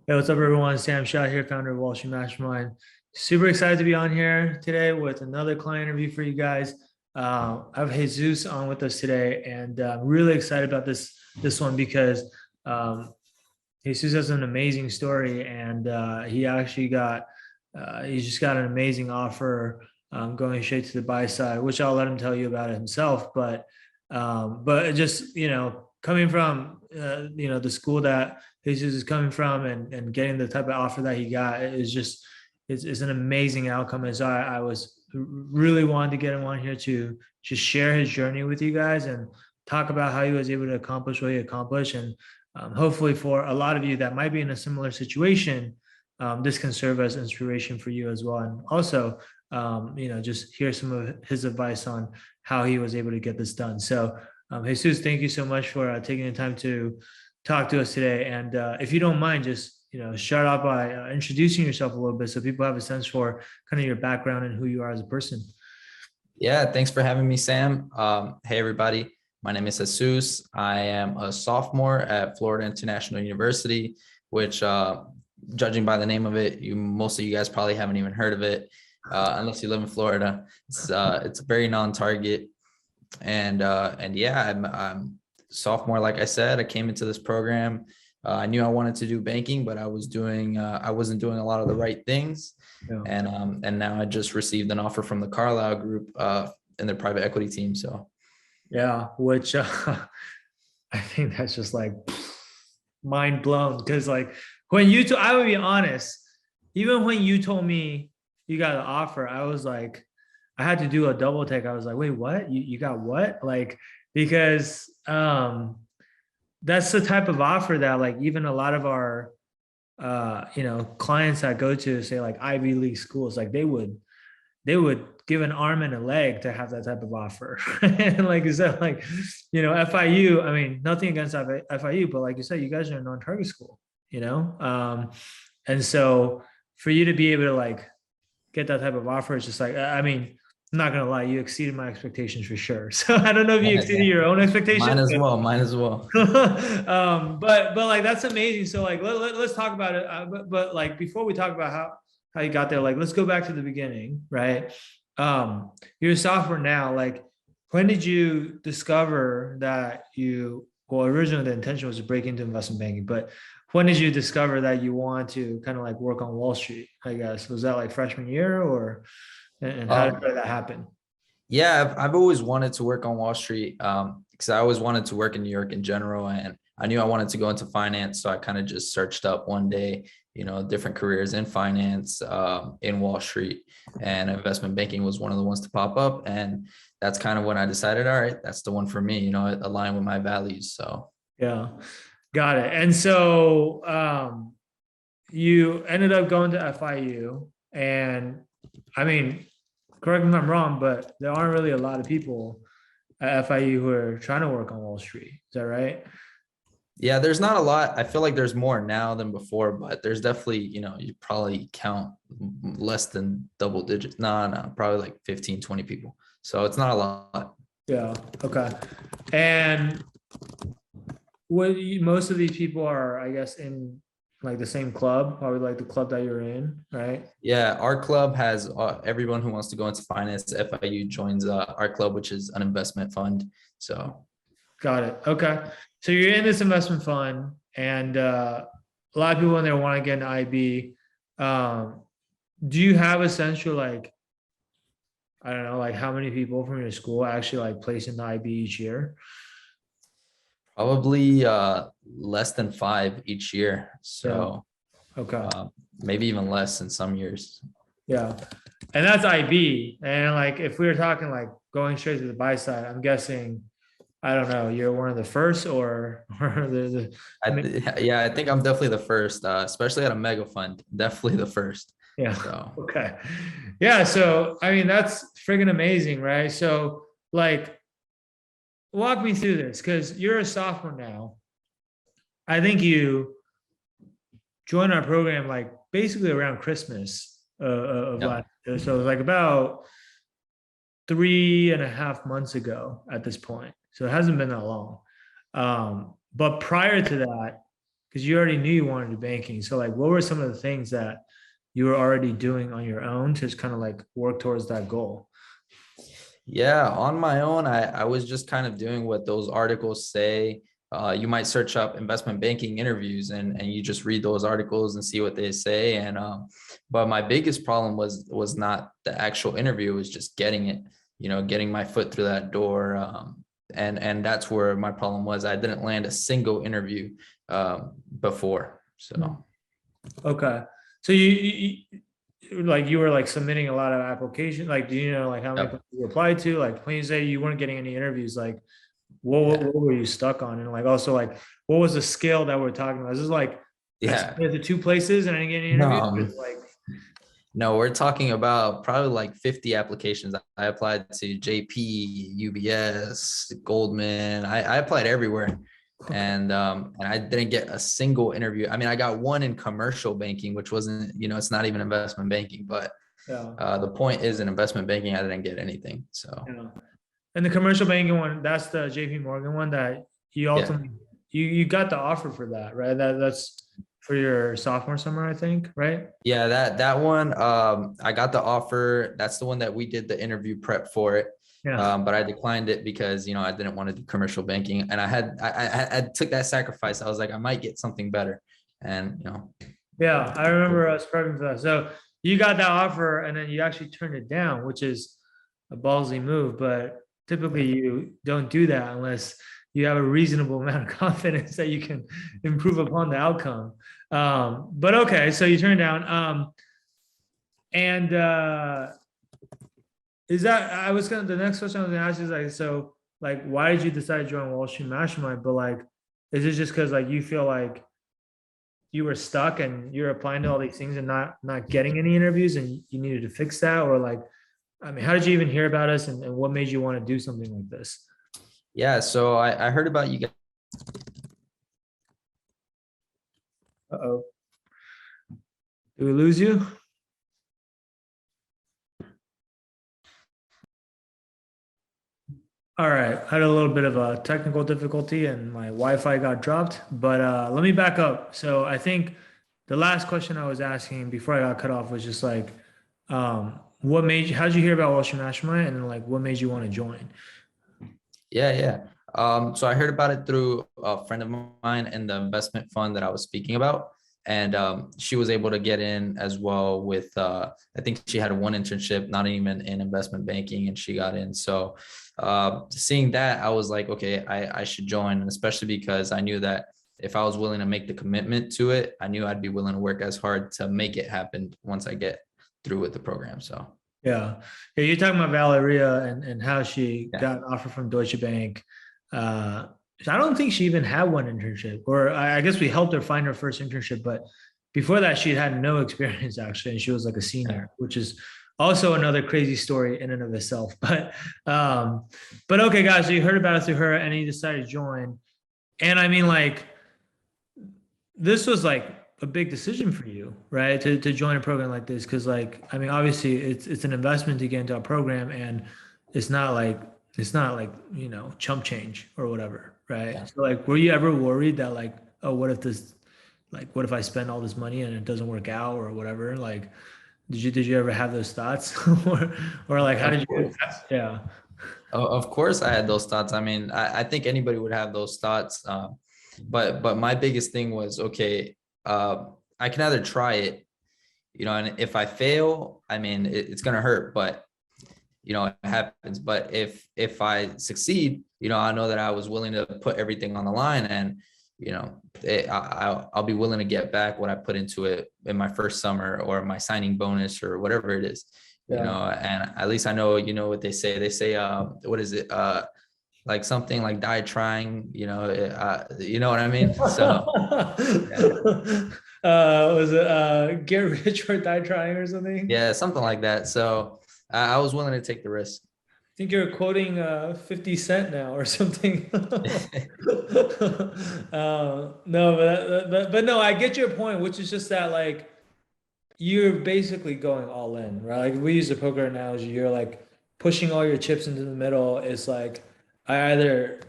Hey, what's up, everyone? Sam Shaw here, founder of Wall Street Mastermind. Super excited to be on here today with another client interview for you guys. I have Jesus on with us today, and I'm really excited about this one because um, Jesus has an amazing story, and he actually got he just got an amazing offer going straight to the buy side, which I'll let him tell you about it himself. But just coming from the school that Jesus is coming from, and getting the type of offer that he got is just it's an amazing outcome. And so I was really wanted to get him on here to just share his journey with you guys and talk about how he was able to accomplish what he accomplished, and hopefully for a lot of you that might be in a similar situation, this can serve as inspiration for you as well. And also, just hear some of his advice on how he was able to get this done. So, Jesus, thank you so much for taking the time to talk to us today. And if you don't mind, just start off by introducing yourself a little bit so people have a sense for kind of your background and who you are as a person. Yeah, thanks for having me, Sam. Hey, everybody. My name is Jesus. I am a sophomore at Florida International University, which, judging by the name of it, most of you guys probably haven't even heard of it, unless you live in Florida. It's very non-target, and yeah, I'm sophomore. Like I said, I came into this program. I knew I wanted to do banking, but I wasn't doing a lot of the right things. Yeah. And now I just received an offer from the Carlyle group in their private equity team. So yeah, which I think that's just like mind blown, because like when I would be honest, even when you told me you got an offer, I was like, I had to do a double take. I was like, wait, what? You got what? Like, because that's the type of offer that like even a lot of our clients that go to say like Ivy League schools, like they would give an arm and a leg to have that type of offer. And like you said, like, FIU, I mean, nothing against FIU, but like you said, you guys are a non-target school, and so for you to be able to like get that type of offer, it's just like, I mean, I'm not gonna lie, you exceeded my expectations for sure. So I don't know if you exceeded your own expectations. Mine as well. But like that's amazing. So like let's talk about it. But like before we talk about how you got there, like let's go back to the beginning, right? You're a sophomore now. Like, when did you discover that well, originally the intention was to break into investment banking, but when did you discover that you want to kind of like work on Wall Street? I guess, was that like freshman year, or and how did that happen? Yeah, I've always wanted to work on Wall Street because I always wanted to work in New York in general, and I knew I wanted to go into finance. So I kind of just searched up one day, different careers in finance, in Wall Street, and investment banking was one of the ones to pop up. And that's kind of when I decided, all right, that's the one for me, it aligned with my values. So yeah, got it. And so you ended up going to FIU, and I mean, correct me if I'm wrong, but there aren't really a lot of people at FIU who are trying to work on Wall Street. Is that right? Yeah, there's not a lot. I feel like there's more now than before, but there's definitely, you probably count less than double digits. No, probably like 15, 20 people. So it's not a lot. Yeah. Okay. And most of these people are, I guess, in like the same club, probably like the club that you're in, right? Yeah, our club has everyone who wants to go into finance. FIU joins our club, which is an investment fund. So got it. Okay. So you're in this investment fund, and a lot of people in there want to get an IB. Do you have a sense for like, I don't know, like how many people from your school actually like place in the IB each year? probably less than 5 each year. So yeah. Okay. Maybe even less in some years. Yeah. And that's IB. And like if we were talking like going straight to the buy side, I'm guessing, I don't know, you're one of the first, or yeah, I think I'm definitely the first, especially at a megafund. Definitely the first. Yeah. So. Okay. Yeah. So I mean, that's friggin' amazing, right? So like, walk me through this, because you're a sophomore now. I think you joined our program like basically around Christmas of last year. So it was like about 3.5 months ago at this point. So it hasn't been that long. But prior to that, because you already knew you wanted to do banking. So like, what were some of the things that you were already doing on your own to just kind of like work towards that goal? Yeah, on my own, I was just kind of doing what those articles say. You might search up investment banking interviews and you just read those articles and see what they say. And but my biggest problem was not the actual interview, it was just getting it, getting my foot through that door. And that's where my problem was. I didn't land a single interview before. So Okay. So like you were like submitting a lot of applications. Like, do you know like how many yep, you applied to? Like when you say you weren't getting any interviews, like yeah, what were you stuck on? And like also like what was the scale that we're talking about? Is this like I yeah. submitted to two places and I didn't get any No, interviews? Or is it like no, we're talking about probably like 50 applications. I applied to JP, UBS, Goldman. I applied everywhere. okay. And I didn't get a single interview. I mean, I got one in commercial banking, which wasn't, it's not even investment banking, but Yeah. the point is in investment banking, I didn't get anything. So Yeah. And the commercial banking one, that's the JP Morgan one that you yeah. ultimately you got the offer for that, right? That's for your sophomore summer, I think, right? Yeah, that one, I got the offer. That's the one that we did the interview prep for it. Yeah. But I declined it because I didn't want to do commercial banking, and I took that sacrifice. I was like, I might get something better, and Yeah, I remember us prepping for that. So you got that offer and then you actually turned it down, which is a ballsy move, but typically yeah, you don't do that unless you have a reasonable amount of confidence that you can improve upon the outcome. But okay, so you turned down. And is that I was gonna the next question I was gonna ask you is like, so like why did you decide to join Wall Street Mastermind? But like, is it just because like you feel like you were stuck and you're applying to all these things and not getting any interviews and you needed to fix that? Or like, I mean, how did you even hear about us and what made you want to do something like this? yeah. So I heard about you guys. Uh-oh. Did we lose you? All right, I had a little bit of a technical difficulty and my Wi-Fi got dropped, but let me back up. So I think the last question I was asking before I got cut off was just like, what made you, how did you hear about Wall Street Mastermind and then like what made you want to join? Yeah, yeah. So I heard about it through a friend of mine in the investment fund that I was speaking about. And she was able to get in as well with, I think she had one internship, not even in investment banking, and she got in. So seeing that, I was like, okay, I should join. And especially because I knew that if I was willing to make the commitment to it, I knew I'd be willing to work as hard to make it happen once I get through with the program. So Yeah. Yeah, you're talking about Valeria and how she yeah. got an offer from Deutsche Bank. Uh, I don't think she even had one internship, or I guess we helped her find her first internship, but before that, she had no experience actually, and she was like a Yeah. senior, which is also another crazy story in and of itself. Um, but okay, guys, so you heard about it through her, and you decided to join. And I mean, like, this was like a big decision for you, right? To join a program like this. Cause like, I mean, obviously it's an investment to get into a program and it's not like, chump change or whatever. Right. Yeah. So like, were you ever worried that like, oh, what if this, like, what if I spend all this money and it doesn't work out or whatever? Like, did you ever have those thoughts or like, how Of did you, course. yeah. Of course, I had those thoughts. I mean, I think anybody would have those thoughts. But my biggest thing was, okay, I can either try it, and if I fail, I mean, it's gonna hurt, but it happens. But if I succeed, I know that I was willing to put everything on the line, and I'll be willing to get back what I put into it in my first summer or my signing bonus or whatever it is. Yeah. And at least I know, what they say. They say, what is it? Like something like die trying, you know what I mean? So yeah, Was it get rich or die trying or something? yeah, something like that. So I was willing to take the risk. I think you're quoting 50 Cent now or something. No, but no, I get your point, which is just that like you're basically going all in, right? Like we use the poker analogy, you're like pushing all your chips into the middle. It's like I either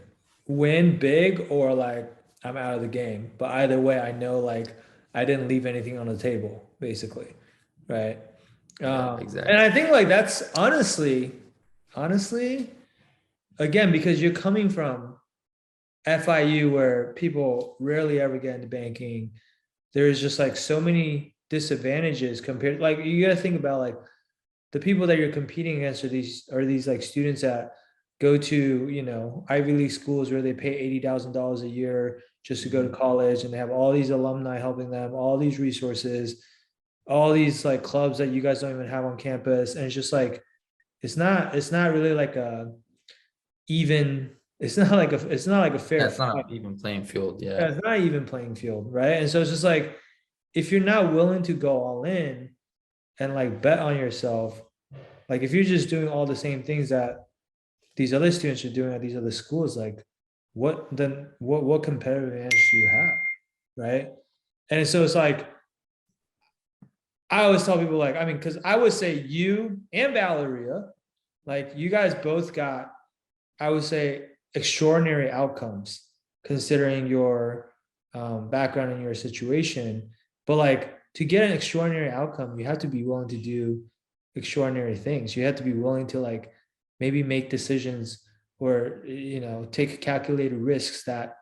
win big or like I'm out of the game. But either way, I know like I didn't leave anything on the table, basically, right? Yeah, And exactly. I think like that's honestly, again, because you're coming from FIU where people rarely ever get into banking. There's just like so many disadvantages compared. Like you got to think about like the people that you're competing against are these like students that go to Ivy League schools where they pay $80,000 a year just to go to Mhm. college, and they have all these alumni helping them, all these resources, all these like clubs that you guys don't even have on campus, and it's just like it's not really like a even it's not like a Yeah, fair it's not fight. an even playing field. Yeah. Yeah, it's not even playing field, right? And so it's just like if you're not willing to go all in and like bet on yourself, like if you're just doing all the same things that these other students are doing at these other schools, like what competitive advantage do you have, right? And so it's like I always tell people like, I mean, because I would say you and Valeria, like you guys both got, I would say, extraordinary outcomes considering your background and your situation. But like to get an extraordinary outcome, you have to be willing to do extraordinary things. You have to be willing to like maybe make decisions or take calculated risks that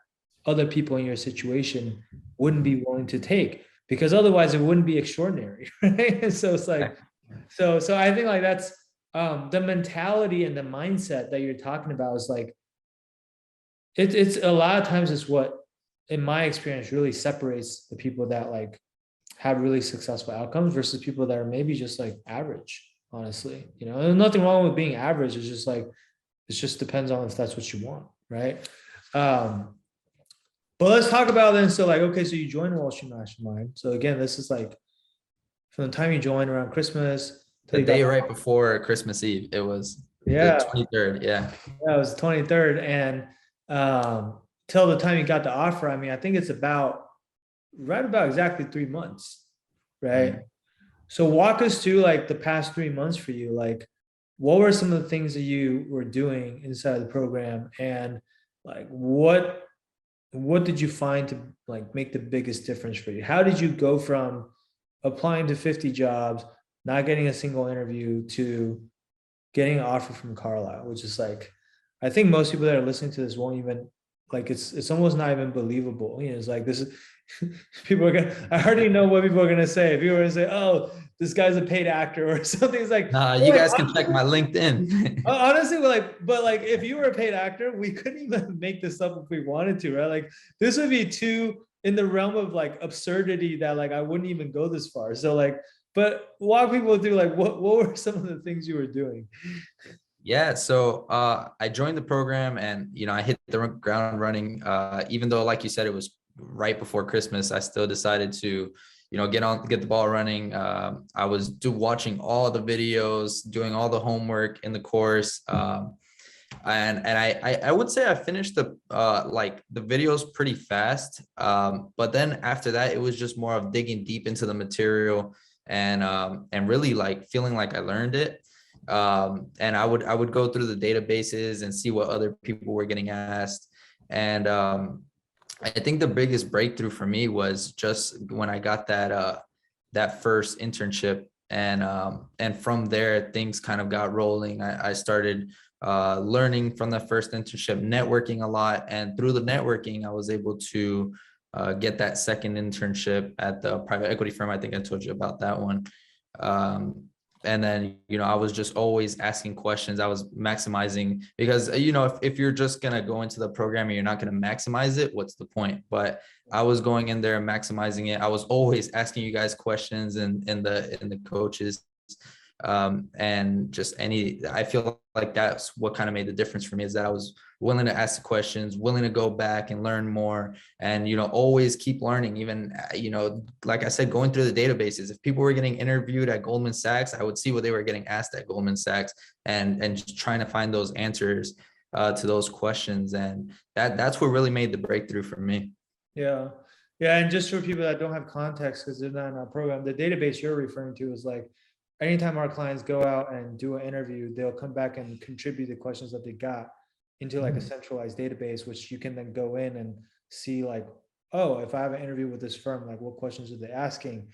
other people in your situation wouldn't be willing to take because otherwise it wouldn't be extraordinary, right? And so it's like so I think like that's the mentality and the mindset that you're talking about is like it's a lot of times it's what in my experience really separates the people that like have really successful outcomes versus people that are maybe just like average, honestly. There's nothing wrong with being average. It's just like it just depends on if that's what you want, right? um but let's talk about then. So like, okay, so you joined Wall Street Mastermind. So again, this is like from the time you joined around Christmas The till you got day right before Christmas Eve, it was the yeah, 23rd. Yeah. yeah, it was the 23rd. And till the time you got the offer, I mean, I think it's about right about exactly 3 months, right? Mhm. So walk us through like the past 3 months for you. Like, what were some of the things that you were doing inside the program, and like what did you find to like make the biggest difference for you? How did you go from applying to 50 jobs, not getting a single interview, to getting an offer from Carlyle, which is like, I think most people that are listening to this won't even like it's almost not even believable. It's like this is people are gonna I already know what people are gonna say. People are gonna say, oh, this guy's a paid actor or something. It's like, Nah, you well, like guys can check my LinkedIn. honestly, but like if you were a paid actor, we couldn't even make this up if we wanted to, right? Like this would be too in the realm of like absurdity that like I wouldn't even go this far. So like, but walk people through like what were some of the things you were doing? Yeah, so I joined the program and I hit the ground running. Even though, like you said, it was right before Christmas, I still decided to, get the ball running. I was watching all the videos, doing all the homework in the course, and I would say I finished the like the videos pretty fast. But then after that, it was just more of digging deep into the material and really like feeling like I learned it. And I would go through the databases and see what other people were getting asked. And I think the biggest breakthrough for me was just when I got that first internship, and from there things kind of got rolling. I started learning from the first internship, networking a lot, and through the networking, I was able to get that second internship at the private equity firm. I think I told you about that one. Um, and then I was just always asking questions. I was maximizing because if you're just gonna go into the program and you're not gonna maximize it, what's the point? But I was going in there and maximizing it. I was always asking you guys questions and in the coaches, and just I feel like that's what kind of made the difference for me, is that I was willing to ask the questions, willing to go back and learn more, and always keep learning. Even like I said, going through the databases, if people were getting interviewed at Goldman Sachs, I would see what they were getting asked at Goldman Sachs, and just trying to find those answers to those questions. And that's what really made the breakthrough for me. Yeah. Yeah. And just for people that don't have context, because they're not in our program, the database you're referring to is like anytime our clients go out and do an interview, they'll come back and contribute the questions that they got. into like a centralized database, which you can then go in and see like, oh, if I have an interview with this firm, like what questions are they asking?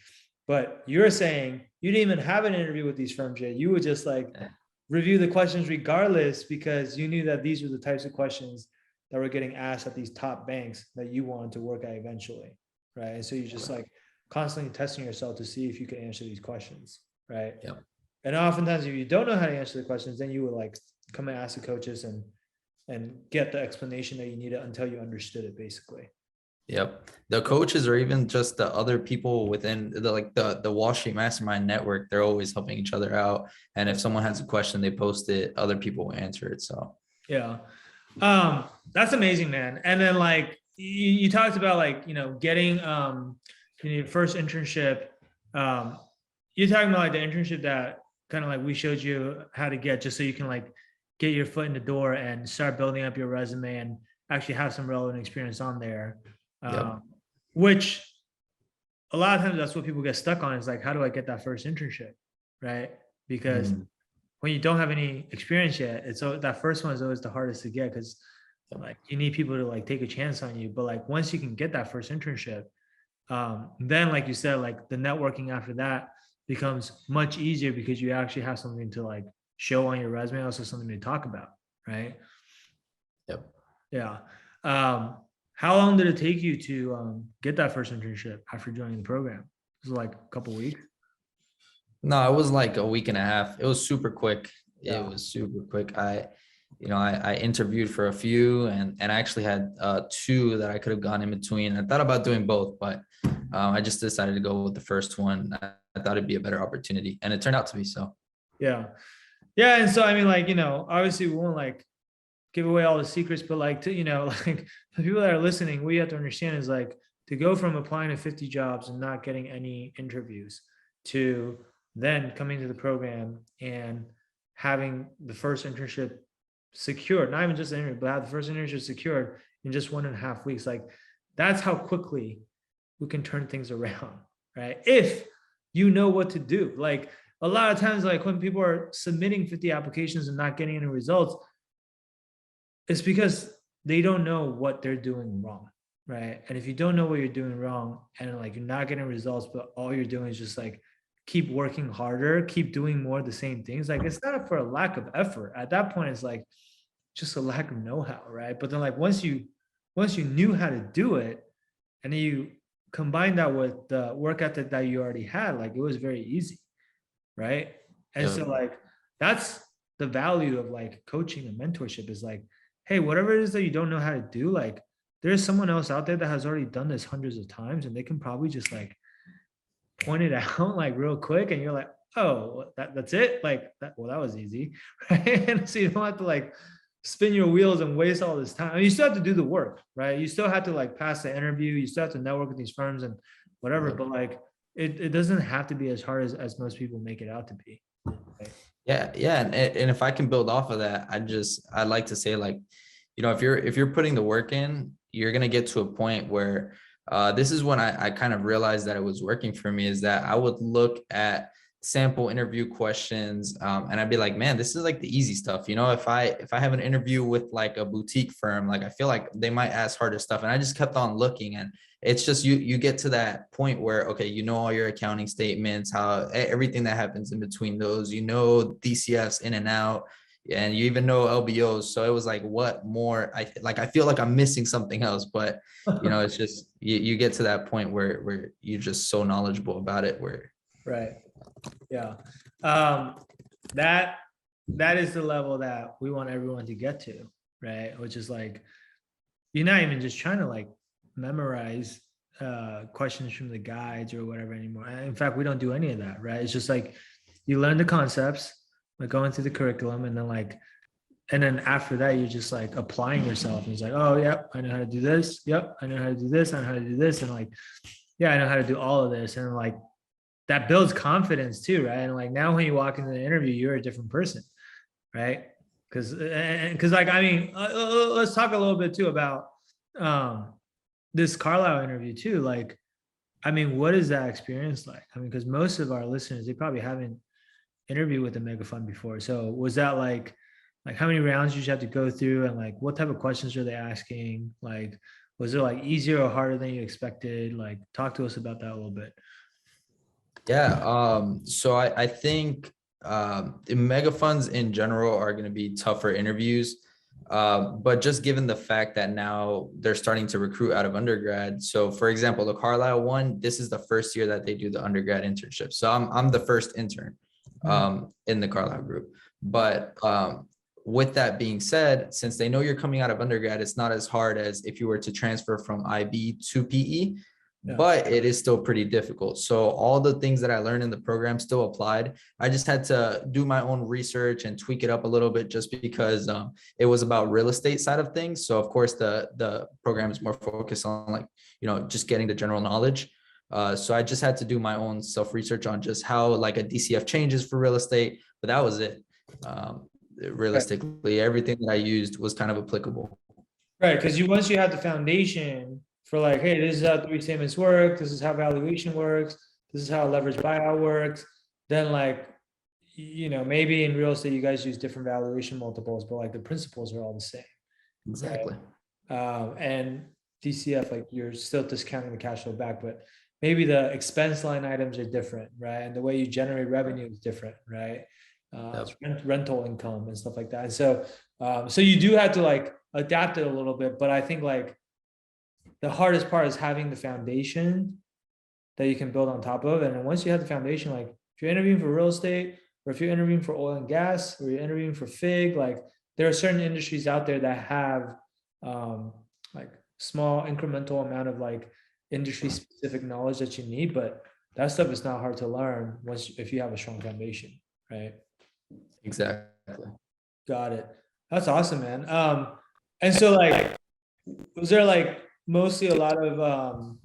But you're saying you didn't even have an interview with these firms yet. You would just like review the questions regardless because you knew that these were the types of questions that were getting asked at these top banks that you wanted to work at eventually, right? And so you just like constantly testing yourself to see if you can answer these questions, right? Yep. And oftentimes, if you don't know how to answer the questions, then you would like come and ask the coaches and get the explanation that you needed until you understood it, basically. Yep. The coaches or even just the other people within the Wall Street Mastermind network, they're always helping each other out. And if someone has a question, they post it, other people will answer it. So yeah. That's amazing, man. And then like you talked about like, getting your first internship. You're talking about like the internship that kind of like we showed you how to get just so you can like get your foot in the door and start building up your resume and actually have some relevant experience on there. Yep. Which a lot of times that's what people get stuck on is like, how do I get that first internship? Right. Because when you don't have any experience yet, it's so that first one is always the hardest to get because like you need people to like take a chance on you. But like once you can get that first internship, then like you said, like the networking after that becomes much easier because you actually have something to like show on your resume, also something to talk about, right? Yep. Yeah. How long did it take you to get that first internship after joining the program? Was it like a couple of weeks? No, it was like a week and a half. It was super quick. Yeah. It was super quick. I interviewed for a few and I actually had two that I could have gone in between. I thought about doing both, but I just decided to go with the first one. I thought it'd be a better opportunity and it turned out to be so. Yeah. Yeah. And so, I mean, like, obviously we won't like give away all the secrets, but like to, like the people that are listening, what you have to understand is like to go from applying to 50 jobs and not getting any interviews to then coming to the program and having the first internship secured, not even just an interview, but have the first internship secured in just 1.5 weeks. Like that's how quickly we can turn things around, right? If you know what to do. Like a lot of times, like when people are submitting 50 applications and not getting any results, it's because they don't know what they're doing wrong, right? And if you don't know what you're doing wrong and like you're not getting results, but all you're doing is just like keep working harder, keep doing more of the same things, like it's not for a lack of effort. At that point, it's like just a lack of know-how, right? But then like once you knew how to do it and then you combine that with the work ethic that you already had, like it was very easy, right? And so like that's the value of like coaching and mentorship is like, hey, whatever it is that you don't know how to do, like there's someone else out there that has already done this hundreds of times and they can probably just like point it out like real quick and you're like, oh, that's it, like that, well, that was easy, right? And so you don't have to like spin your wheels and waste all this time. I mean, you still have to do the work, right? You still have to like pass the interview, you still have to network with these firms and whatever, but like it doesn't have to be as hard as most people make it out to be, right? Yeah. And if I can build off of that, I'd like to say like, if you're putting the work in, you're going to get to a point where this is when I kind of realized that it was working for me, is that I would look at sample interview questions and I'd be like, man, this is like the easy stuff. If I have an interview with like a boutique firm, like I feel like they might ask harder stuff. And I just kept on looking, and it's just you get to that point where, okay, all your accounting statements, how everything that happens in between those, DCFs in and out, and you even know LBOs. So it was like, what more? I feel like I'm missing something else, but it's just you get to that point where you're just so knowledgeable about it where. Right. Yeah. That is the level that we want everyone to get to, right? Which is like, you're not even just trying to like memorize questions from the guides or whatever anymore. In fact, we don't do any of that, right? It's just like you learn the concepts, like going through the curriculum, and then after that, you're just like applying yourself. And it's like, oh, yep, I know how to do this. Yep, I know how to do this. I know how to do this. And like, yeah, I know how to do all of this. And like, that builds confidence too, right? And like now when you walk into the interview, you're a different person, right? Because like, I mean, let's talk a little bit too about this Carlyle interview too. Like, I mean, what is that experience like? I mean, because most of our listeners, they probably haven't interviewed with a megafund before. So was that like like how many rounds you should have to go through, and like what type of questions are they asking? Like, was it like easier or harder than you expected? Like, talk to us about that a little bit. Yeah, so I think the mega funds in general are going to be tougher interviews. But just given the fact that now they're starting to recruit out of undergrad. So for example, the Carlyle one, this is the first year that they do the undergrad internship. So I'm the first intern in the Carlyle group. But with that being said, since they know you're coming out of undergrad, it's not as hard as if you were to transfer from IB to PE, Yeah. but it is still pretty difficult. So all the things that I learned in the program still applied. I just had to do my own research and tweak it up a little bit just because it was about real estate side of things. So of course the program is more focused on like, just getting the general knowledge. So I just had to do my own self-research on just how like a DCF changes for real estate, but that was it. Realistically, everything that I used was kind of applicable. Right, because once you have the foundation for like, hey, this is how three statements work, this is how valuation works, this is how leverage buyout works, then like, maybe in real estate you guys use different valuation multiples, but like the principles are all the same. Exactly. And DCF, like you're still discounting the cash flow back, but maybe the expense line items are different, right? And the way you generate revenue is different, right? It's rental income and stuff like that. And so you do have to like adapt it a little bit, but I think like the hardest part is having the foundation that you can build on top of. And then once you have the foundation, like if you're interviewing for real estate, or if you're interviewing for oil and gas, or you're interviewing for FIG, like there are certain industries out there that have like small incremental amount of like industry specific knowledge that you need, but that stuff is not hard to learn if you have a strong foundation, right? Exactly. Got it. That's awesome, man. And so like, was there like mostly a lot of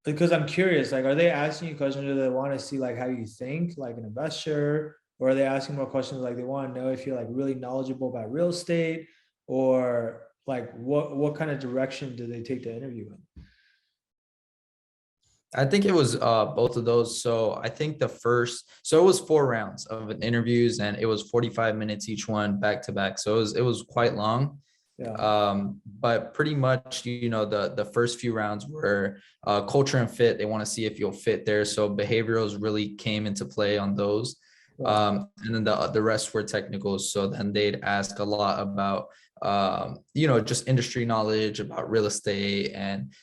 because I'm curious, like, are they asking you questions, or they want to see like how you think like an investor, or are they asking more questions like they want to know if you're like really knowledgeable about real estate, or like what kind of direction do they take the interview in? I think it was both of those. So I think so it was 4 rounds of interviews, and it was 45 minutes each one, back to back. So it was quite long. Yeah. But pretty much, the first few rounds were culture and fit. They want to see if you'll fit there. So behaviorals really came into play on those. And then the rest were technicals. So then they'd ask a lot about just industry knowledge about real estate, and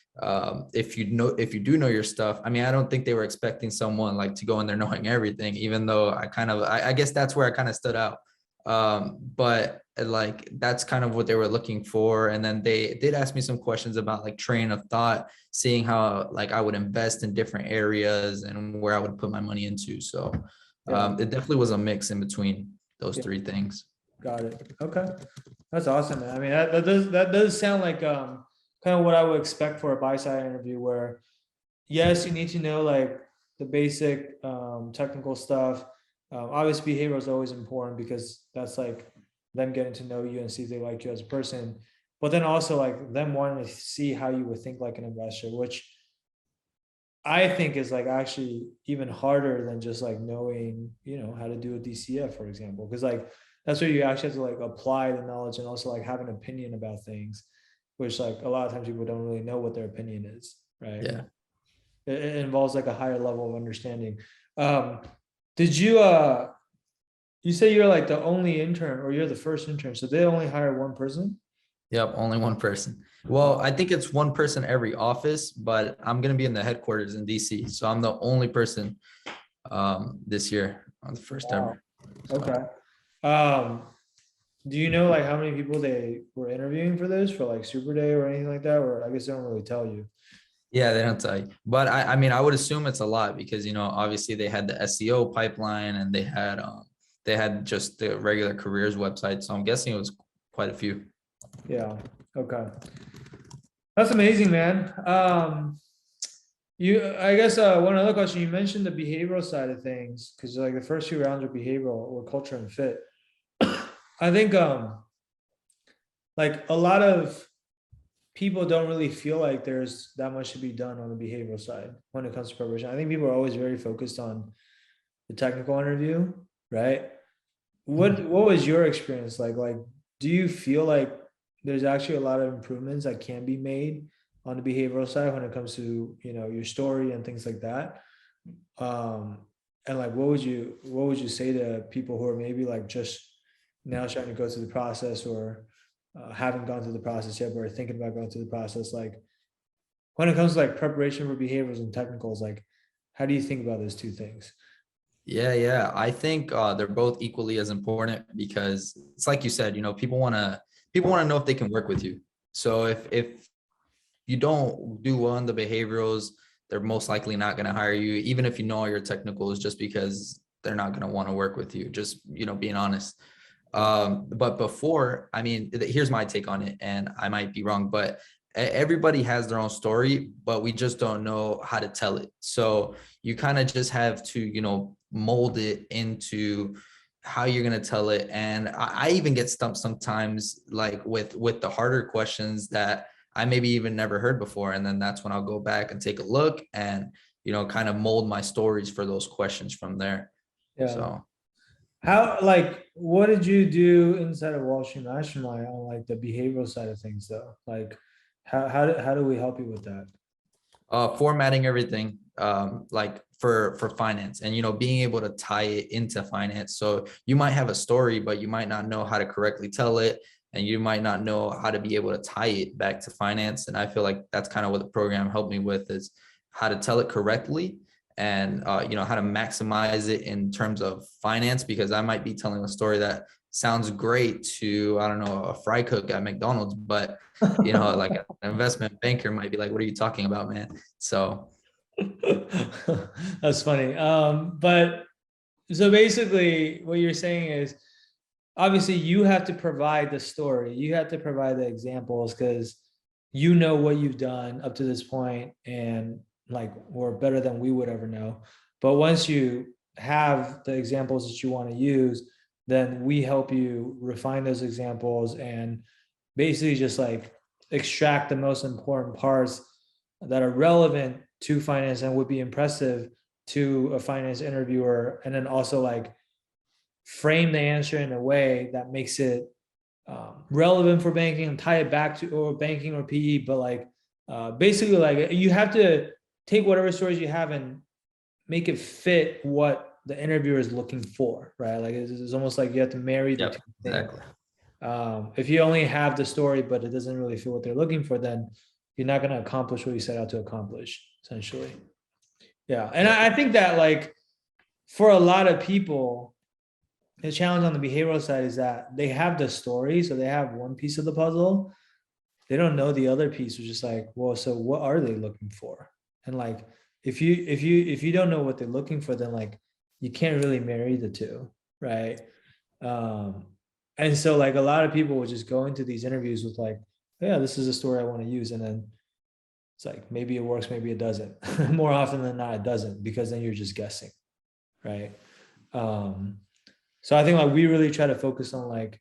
if you do know your stuff. I mean, I don't think they were expecting someone like to go in there knowing everything, even though I guess that's where I kind of stood out. But like that's kind of what they were looking for. And then they did ask me some questions about like train of thought, seeing how like I would invest in different areas and where I would put my money into. So it definitely was a mix in between those 3 things. Got it. Okay. That's awesome, man. I mean, that does sound like kind of what I would expect for a buy side interview, where yes, you need to know like the basic technical stuff. Obviously, behavior is always important because that's like them getting to know you and see if they like you as a person. But then also like them wanting to see how you would think like an investor, which I think is like actually even harder than just like knowing, how to do a DCF, for example, because like that's where you actually have to like apply the knowledge and also like have an opinion about things, which like a lot of times people don't really know what their opinion is, right? Yeah. It involves like a higher level of understanding. Did you say you're like the only intern, or you're the first intern, so they only hire one person? Yep, only one person. Well, I think it's one person every office, but I'm gonna be in the headquarters in DC, so I'm the only person this year on the first ever. So. Okay. Do you know like how many people they were interviewing for this, for like Super Day or anything like that? Or I guess they don't really tell you. Yeah, they don't tell you, but I mean, I would assume it's a lot because obviously they had the SEO pipeline, and they had just the regular careers website, so I'm guessing it was quite a few. Yeah. Okay. That's amazing, man. I guess one other question, you mentioned the behavioral side of things, because like the first few rounds are behavioral or culture and fit. I think like a lot of people don't really feel like there's that much to be done on the behavioral side when it comes to preparation. I think people are always very focused on the technical interview, right? what was your experience like? Like, do you feel like there's actually a lot of improvements that can be made on the behavioral side when it comes to, your story and things like that? Um, and like, what would you say to people who are maybe like just now trying to go through the process, or haven't gone through the process yet, but are thinking about going through the process? Like, when it comes to like preparation for behaviors and technicals, like, how do you think about those two things? Yeah. I think they're both equally as important because it's like you said, people want to know if they can work with you. So if you don't do well in the behaviorals, they're most likely not going to hire you, even if you know all your technicals, just because they're not going to want to work with you. Just being honest. But before, I mean, here's my take on it, and I might be wrong, but everybody has their own story, but we just don't know how to tell it. So you kind of just have to, mold it into how you're going to tell it. And I even get stumped sometimes, like with the harder questions that I maybe even never heard before. And then that's when I'll go back and take a look and, kind of mold my stories for those questions from there. Yeah. So. How, like, what did you do inside of Wall Street Mastermind on like the behavioral side of things though? Like, how do we help you with that? Formatting everything, like for finance, and being able to tie it into finance. So you might have a story, but you might not know how to correctly tell it, and you might not know how to be able to tie it back to finance. And I feel like that's kind of what the program helped me with, is how to tell it correctly, and how to maximize it in terms of finance, because I might be telling a story that sounds great to, I don't know, a fry cook at McDonald's, but like an investment banker might be like, what are you talking about, man? So. That's funny. But so basically, what you're saying is, obviously, you have to provide the story, you have to provide the examples, because you know what you've done up to this point, and like, or better than we would ever know. But once you have the examples that you want to use, then we help you refine those examples and basically just like extract the most important parts that are relevant to finance and would be impressive to a finance interviewer, and then also like frame the answer in a way that makes it relevant for banking and tie it back to or banking or PE. But like, basically, like, you have to take whatever stories you have and make it fit what the interviewer is looking for, right? Like, it's almost like you have to marry the Yep, two things. exactly. If you only have the story but it doesn't really fit what they're looking for, then you're not going to accomplish what you set out to accomplish, essentially. Yeah. And Yeah. I think that, like, for a lot of people, the challenge on the behavioral side is that they have the story, so they have one piece of the puzzle. They don't know the other piece, which is like, well, so what are they looking for? And like, if you don't know what they're looking for, then like, you can't really marry the two, right? Um, and so like, a lot of people will just go into these interviews with like, "Oh, yeah, this is a story I want to use," and then it's like, maybe it works, maybe it doesn't. More often than not, it doesn't, because then you're just guessing, right? Um, so I think like we really try to focus on like,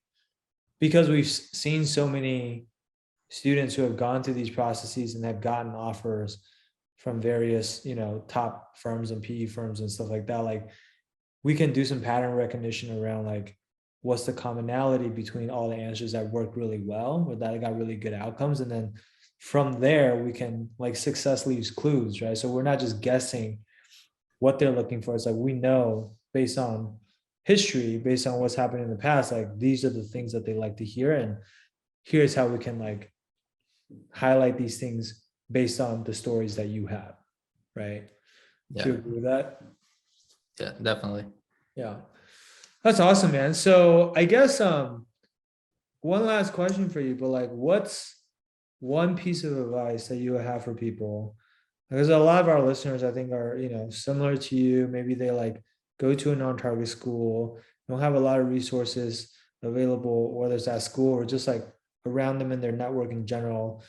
because we've seen so many students who have gone through these processes and have gotten offers from various, top firms and PE firms and stuff like that. Like, we can do some pattern recognition around like, what's the commonality between all the answers that work really well or that got really good outcomes. And then from there, we can like successfully use clues, right? So we're not just guessing what they're looking for. It's like, we know based on history, based on what's happened in the past, like, these are the things that they like to hear. And here's how we can like highlight these things based on the stories that you have, right? Do you Yeah. agree with that? Yeah, definitely. Yeah. That's awesome, man. So I guess one last question for you, but like, what's one piece of advice that you would have for people? Because a lot of our listeners, I think, are, similar to you. Maybe they like go to a non-target school, don't have a lot of resources available, whether it's at school or just like around them in their network in general,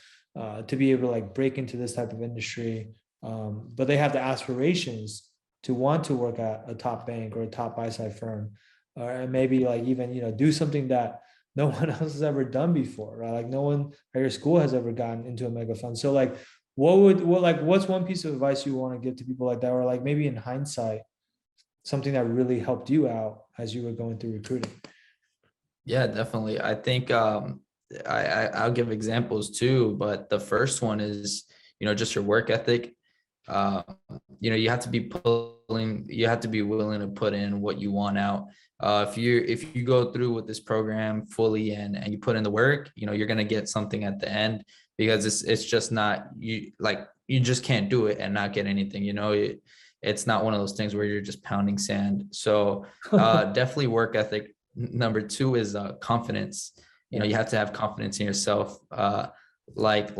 to be able to like break into this type of industry. But they have the aspirations to want to work at a top bank or a top buy side firm, or maybe like even, do something that no one else has ever done before, right? Like, no one at your school has ever gotten into a mega fund. So like, what's one piece of advice you want to give to people like that, or like maybe in hindsight, something that really helped you out as you were going through recruiting? Yeah, definitely. I think I'll give examples too, but the first one is, just your work ethic. Uh, you have to be you have to be willing to put in what you want out. If you go through with this program fully and you put in the work, you're gonna get something at the end, because it's just not you just can't do it and not get anything. It's not one of those things where you're just pounding sand. So definitely work ethic. Number two is confidence. You have to have confidence in yourself. Like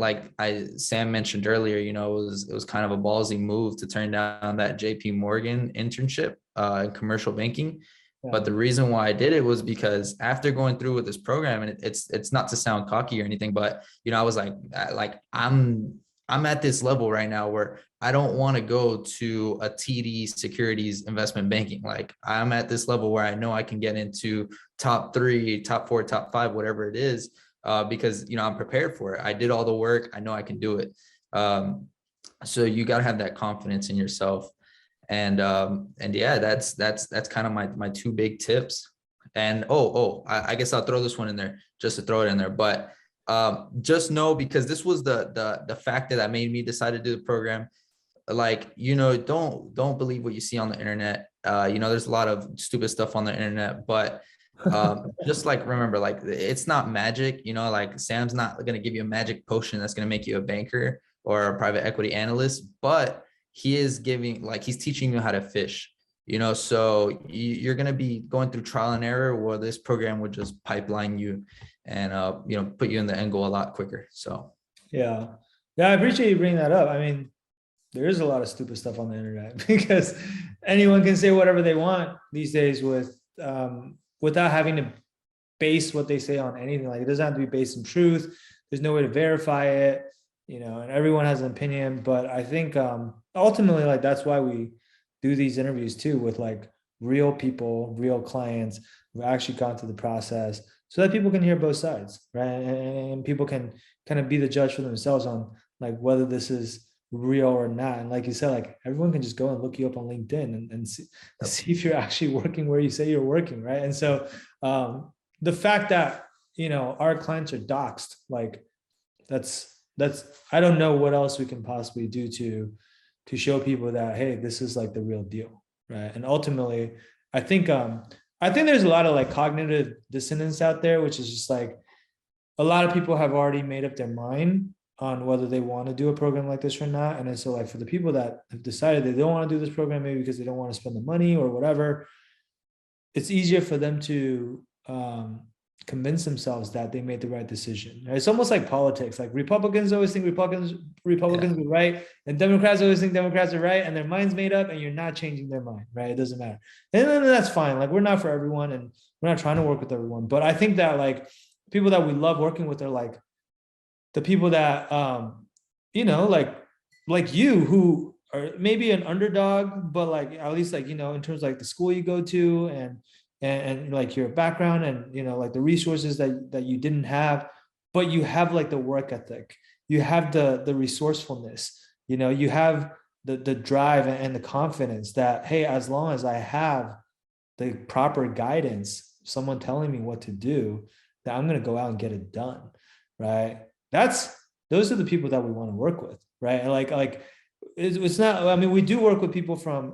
Sam mentioned earlier, it was kind of a ballsy move to turn down that JP Morgan internship in commercial banking. Yeah. But the reason why I did it was because after going through with this program, and it's not to sound cocky or anything, but I was like I'm at this level right now where I don't want to go to a TD Securities investment banking. Like, I'm at this level where I know I can get into top 3, top 4, top 5, whatever it is, because I'm prepared for it. I did all the work. I know I can do it. So you got to have that confidence in yourself. And yeah, that's kind of my 2 big tips. And I guess I'll throw this one in there just to throw it in there. But just know, because this was the factor that made me decide to do the program. Like, don't believe what you see on the internet. There's a lot of stupid stuff on the internet, but just remember, it's not magic. Like, Sam's not going to give you a magic potion that's going to make you a banker or a private equity analyst, but he is he's teaching you how to fish. So you're going to be going through trial and error, where this program would just pipeline you and put you in the end goal a lot quicker. So yeah, I appreciate you bringing that up. I mean, there is a lot of stupid stuff on the internet because anyone can say whatever they want these days without having to base what they say on anything. Like, it doesn't have to be based in truth. There's no way to verify it, and everyone has an opinion. But I think ultimately, that's why we do these interviews too, with real people, real clients who actually gone through the process, so that people can hear both sides, right? And people can kind of be the judge for themselves on whether this is real or not. And like you said, everyone can just go and look you up on LinkedIn and see if you're actually working where you say you're working, right? And so the fact that our clients are doxxed, that's I don't know what else we can possibly do to show people that, hey, this is the real deal, right? And ultimately, I think there's a lot of cognitive dissonance out there, which is just a lot of people have already made up their mind on whether they want to do a program like this or not. And so for the people that have decided they don't want to do this program, maybe because they don't want to spend the money or whatever, it's easier for them to convince themselves that they made the right decision. It's almost like politics. Republicans always think Republicans are right, and Democrats always think Democrats are right, and their mind's made up, and you're not changing their mind, right? It doesn't matter. And then that's fine. We're not for everyone, and we're not trying to work with everyone. But I think that people that we love working with are the people that like you, who are maybe an underdog, but at least in terms of the school you go to and your background and the resources that you didn't have, but you have the work ethic, you have the resourcefulness, you have the drive and the confidence that, hey, as long as I have the proper guidance, someone telling me what to do, that I'm going to go out and get it done, right? Those are the people that we want to work with, right? It's not, I mean, we do work with people from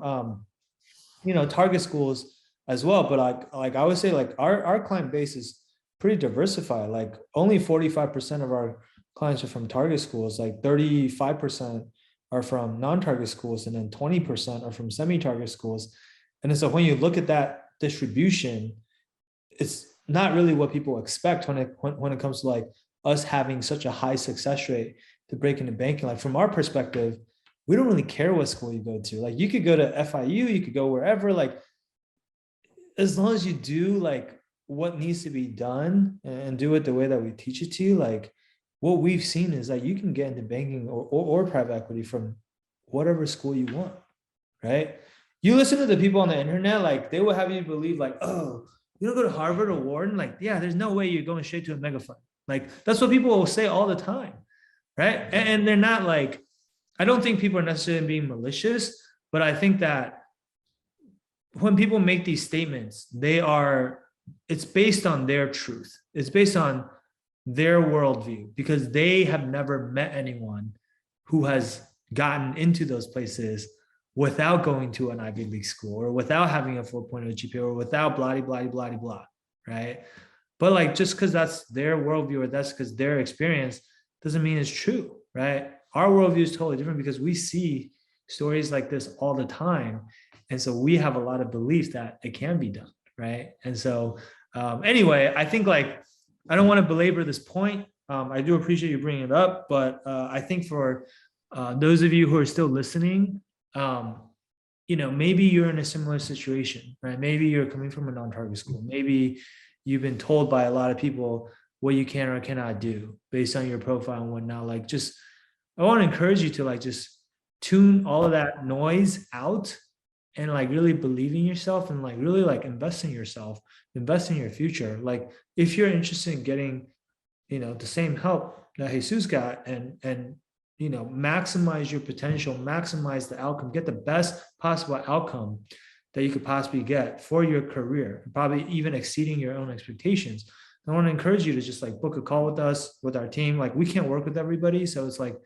target schools as well, but I would say our client base is pretty diversified. Only 45% of our clients are from target schools, 35% are from non-target schools, and then 20% are from semi-target schools. And so when you look at that distribution, it's not really what people expect when it comes to us having such a high success rate to break into banking. From our perspective, we don't really care what school you go to. You could go to FIU, you could go wherever, as long as you do what needs to be done and do it the way that we teach it to you. What we've seen is that you can get into banking or private equity from whatever school you want, right? You listen to the people on the internet, they will have you believe oh, you don't go to Harvard or Wharton? Yeah, there's no way you're going straight to a megafund. That's what people will say all the time, right? And they're not I don't think people are necessarily being malicious, but I think that when people make these statements, it's based on their truth. It's based on their worldview because they have never met anyone who has gotten into those places without going to an Ivy League school or without having a 4.0 GPA or without blah, blah, blah, blah, blah, right? But like, just because that's their worldview or that's because their experience doesn't mean it's true, right? Our worldview is totally different because we see stories like this all the time. And so we have a lot of beliefs that it can be done, right? And so anyway, I think like, I don't want to belabor this point. I do appreciate you bringing it up, but I think for those of you who are still listening, maybe you're in a similar situation, right? Maybe you're coming from a non-target school. Maybe you've been told by a lot of people what you can or cannot do based on your profile and whatnot. Like, just, I want to encourage you to like, just tune all of that noise out and like really believe in yourself and like really like invest in yourself, invest in your future. Like, if you're interested in getting, the same help that Jesus got and maximize your potential, maximize the outcome, get the best possible outcome that you could possibly get for your career, probably even exceeding your own expectations. I want to encourage you to just like book a call with us, with our team. Like, we can't work with everybody. So it's like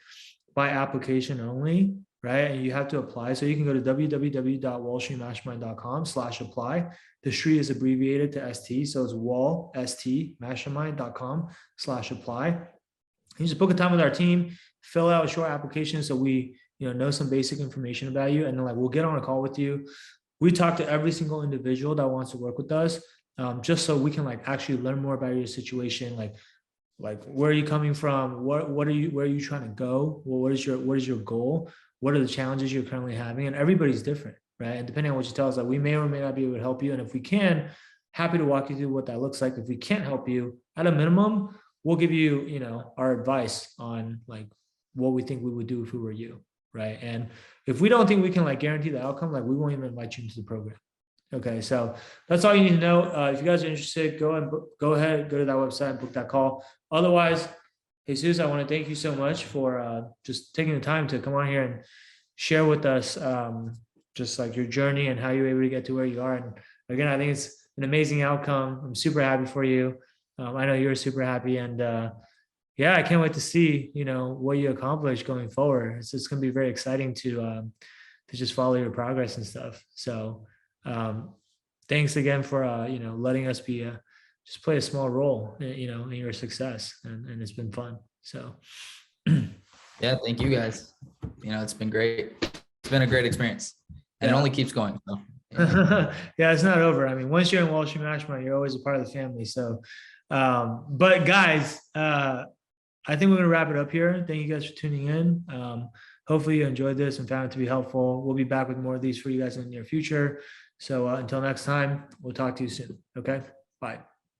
by application only, right? And you have to apply. So you can go to www.wallstreetmastermind.com/apply. The street is abbreviated to ST. So it's wallstmastermind.com/apply. You just book a time with our team, fill out a short application so we know some basic information about you, and then like we'll get on a call with you. We talk to every single individual that wants to work with us, just so we can like actually learn more about your situation, like where are you coming from, where are you trying to go, well, what is your goal, what are the challenges you're currently having, and everybody's different, right? And depending on what you tell us, like we may or may not be able to help you, and if we can, happy to walk you through what that looks like. If we can't help you, at a minimum, we'll give you, our advice on like what we think we would do if we were you, right? And if we don't think we can like guarantee the outcome, like we won't even invite you into the program. Okay, so that's all you need to know. If you guys are interested, go ahead, go to that website and book that call. Otherwise, Jesus, I want to thank you so much for just taking the time to come on here and share with us just like your journey and how you were able to get to where you are. And again, I think it's an amazing outcome. I'm super happy for you. I know you're super happy, and yeah, I can't wait to see what you accomplish going forward. It's going to be very exciting to just follow your progress and stuff. So thanks again for letting us be just play a small role in your success, and it's been fun. So yeah, thank you guys. It's been great. It's been a great experience, and it only keeps going. So, yeah. Yeah, it's not over. I mean, once you're in Wall Street Mastermind, you're always a part of the family. So but guys, I think we're gonna wrap it up here. Thank you guys for tuning in. Hopefully you enjoyed this and found it to be helpful. We'll be back with more of these for you guys in the near future. So until next time, we'll talk to you soon. Okay, bye.